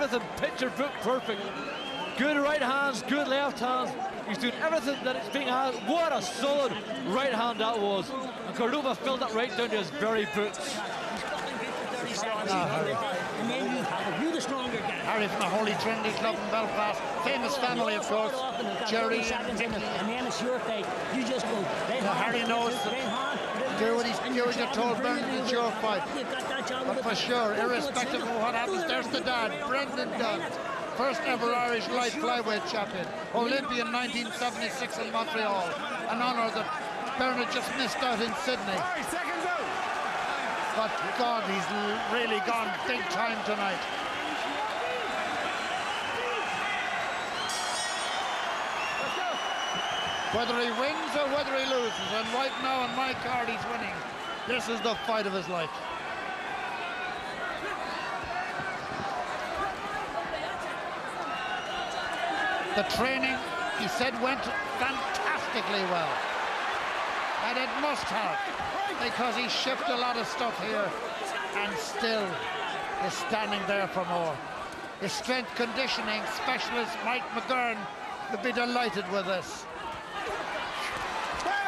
everything picture book perfect. Good right hands, good left hands. He's doing everything that it's being asked. What a solid right hand that was. And Cordoba filled that right down to his very boots. And then you the stronger guy. Harry from the Holy Trinity Club in Belfast. Famous family, of course. Jerry and Nicky. And then it's your fight. You just go. Harry knows that do what he's told Bernard, it's your fight. But for sure, irrespective of what happens, there's the dad, Brendan Dunne. First ever Irish light flyweight champion. Olympian 1976 in Montreal. An honour that Bernard just missed out in Sydney. But God, he's really gone big time tonight. Whether he wins or whether he loses, and right now on my card he's winning. This is the fight of his life. The training, he said, went fantastically well. And it must have, because he shipped a lot of stuff here and still is standing there for more. His strength conditioning specialist, Mike McGurn, would be delighted with this.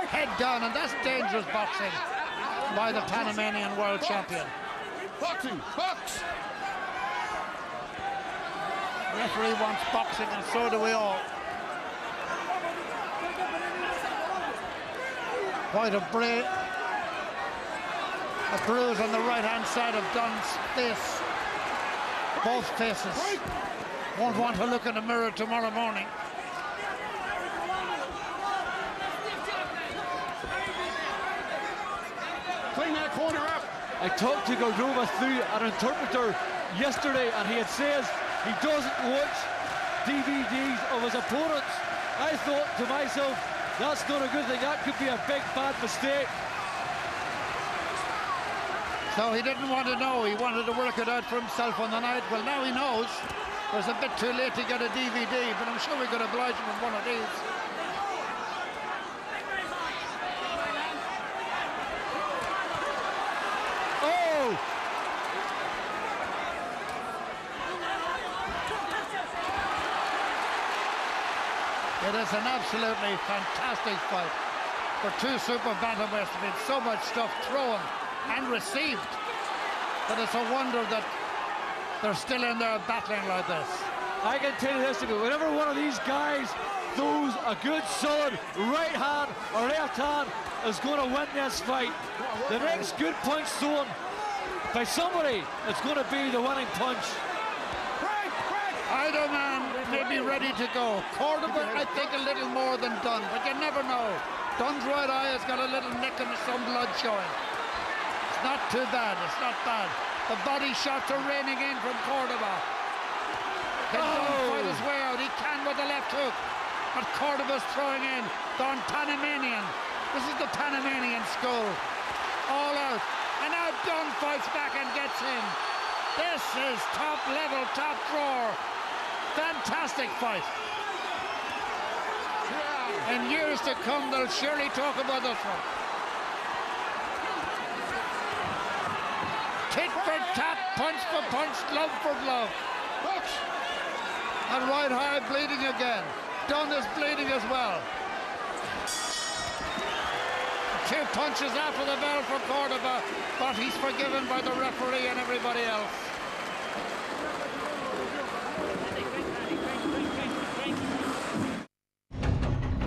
Head down, and that's dangerous boxing by the Panamanian world champion. Boxing, box! The referee wants boxing, and so do we all. Quite a bruise on the right-hand side of Dunne's face. Both faces. Won't want to look in the mirror tomorrow morning. Clean that corner up. I talked to Cordoba through an interpreter yesterday, and he had says he doesn't watch DVDs of his opponents. I thought to myself, that's not a good thing. That could be a big, bad mistake. So he didn't want to know. He wanted to work it out for himself on the night. Well, now he knows. It was a bit too late to get a DVD, but I'm sure we could oblige him with one of these. Oh! It is an absolutely fantastic fight for two super bantamweights. There's been so much stuff thrown and received that it's a wonder that they're still in there battling like this. I can tell you this, whenever one of these guys throws a good solid right hand or left hand is going to win this fight. The next good punch thrown by somebody is going to be the winning punch. Either man may be ready to go. Cordoba, I think, a little more than Dunne, but you never know. Dunne's right eye has got a little nick and some blood showing. It's not too bad, it's not bad. The body shots are raining in from Cordoba. Can Dunne fight his way out? He can with the left hook. But Cordoba's throwing in. Dunne, Panamanian. This is the Panamanian school. All out. And now Dunne fights back and gets in. This is top level, top drawer. Fantastic fight. In years to come, they'll surely talk about this one. Tit for tat, punch for punch, glove for glove. And right high bleeding again. Dunne is bleeding as well. Two punches after the bell for Cordoba, but he's forgiven by the referee and everybody else.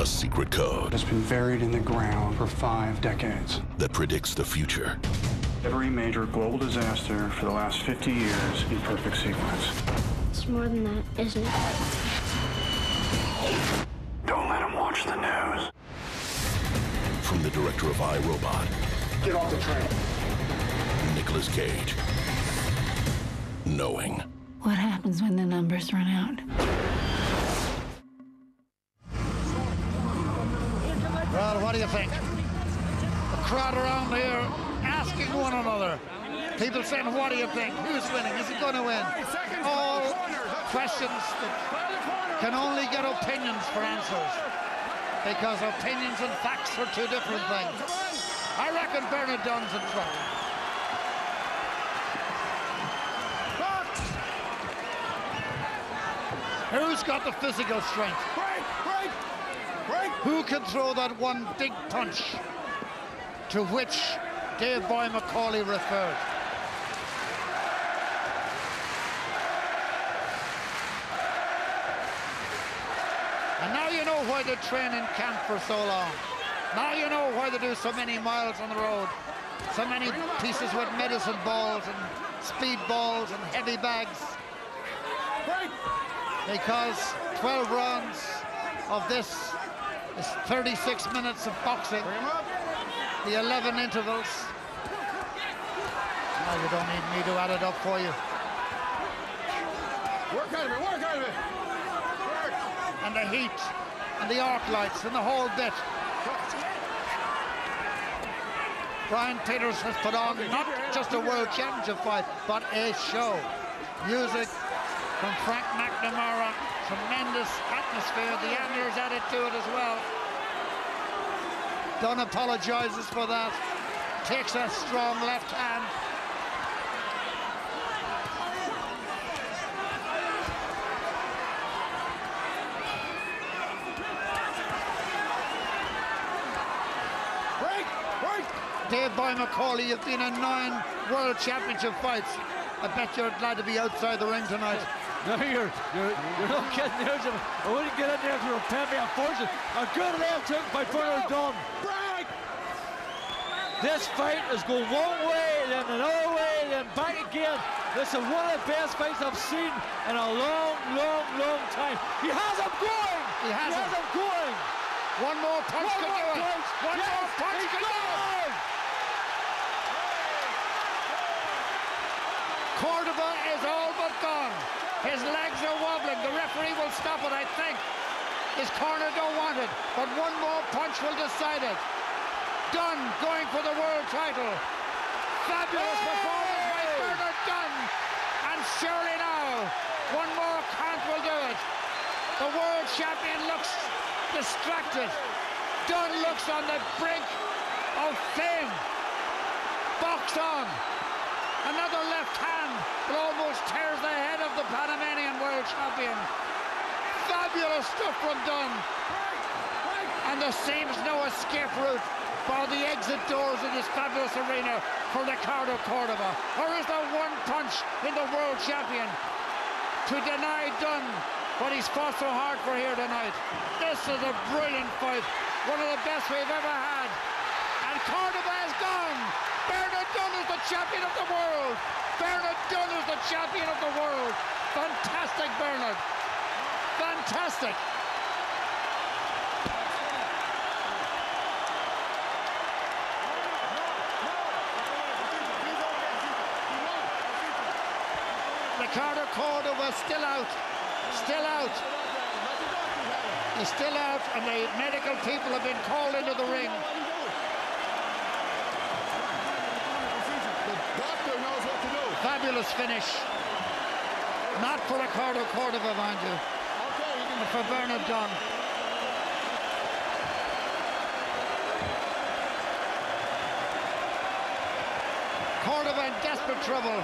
A secret code has been buried in the ground for 5 decades that predicts the future. Every major global disaster for the last 50 years in perfect sequence. It's more than that, isn't it? Don't let him watch the news. From the director of iRobot, Get off the train. Nicolas Cage. Knowing. What happens when the numbers run out? Well, what do you think? The crowd around here asking one another. People saying, what do you think? Who's winning? Is he going to win? All questions that can only get opinions for answers. Because opinions and facts are two different things. I reckon Bernard Dunne's in trouble. Who's got the physical strength? Who can throw that one big punch to which Dave Boy McCauley referred? And now you know why they train in camp for so long. Now you know why they do so many miles on the road. So many pieces with medicine balls and speed balls and heavy bags. Because 12 rounds of this is 36 minutes of boxing. The 11 intervals. Now you don't need me to add it up for you. Work out of it, work out of it. Work. And the heat and the arc lights and the whole bit. Brian Peters has put on not just a world championship fight, but a show. Music from Frank McNamara, tremendous atmosphere. The anglers added to it as well. Dunne apologizes for that. Takes a strong left hand. Dave Boy McCauley, you've been in 9 World Championship fights. I bet you're glad to be outside the ring tonight. No, you're not getting there, Jim. I wouldn't get in there if you were paying me a fortune. A good left hook by Bernard Dunne. This fight is going one way, then another way, then back again. This is one of the best fights I've seen in a long, long, long time. He has him going! He has him going! One more punch can do it! One more punch can do it! Cordoba is all but gone. His legs are wobbling. The referee will stop it, I think. His corner don't want it, but one more punch will decide it. Dunne going for the world title. Fabulous performance by Bernard Dunne. And surely now, one more count will do it. The world champion looks distracted. Dunne looks on the brink of fame. Box on. Another left hand that almost tears the head of the Panamanian world champion. Fabulous stuff from Dunne. And there seems no escape route for the exit doors in this fabulous arena for Ricardo Cordoba. Or is there one punch in the world champion to deny Dunne what he's fought so hard for here tonight? This is a brilliant fight. One of the best we've ever had. And Cordoba is gone. Bernard Dunne is the champion of the world. Bernard Dunne is the champion of the world. Fantastic, Bernard. Fantastic. Ricardo Cordoba still out. Still out. He's still out, and the medical people have been called into the ring. Fabulous finish. Not for Ricardo Cordoba, mind you, but for Bernard Dunne. Cordoba in desperate trouble.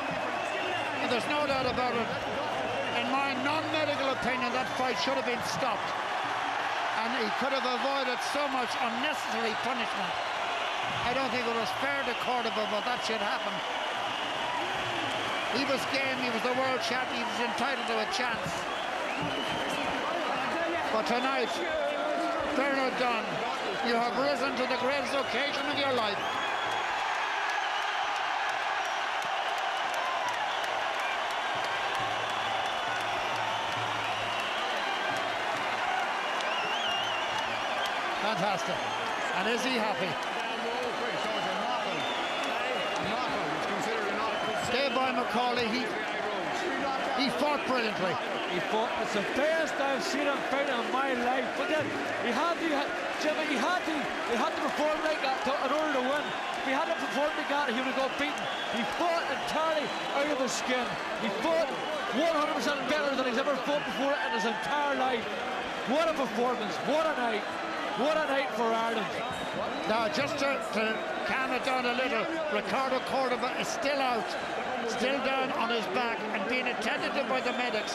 And there's no doubt about it. In my non-medical opinion, that fight should have been stopped. And he could have avoided so much unnecessary punishment. I don't think it was fair to Cordoba, but that should happen. He was game, he was the world champion, he was entitled to a chance. But tonight, Bernard Dunne, you have risen to the greatest occasion of your life. Fantastic. And is he happy? Dave Boy McCauley, he fought brilliantly. He fought. It's the best I've seen him fight in my life. But then Jimmy, he had to perform like that in order to win. If he hadn't performed like that, he would have got beaten. He fought entirely out of his skin. He fought 100% better than he's ever fought before in his entire life. What a performance! What a night! What a night for Ireland. Now, just to calm it down a little, Ricardo Cordoba is still out, still down on his back and being attended to by the medics.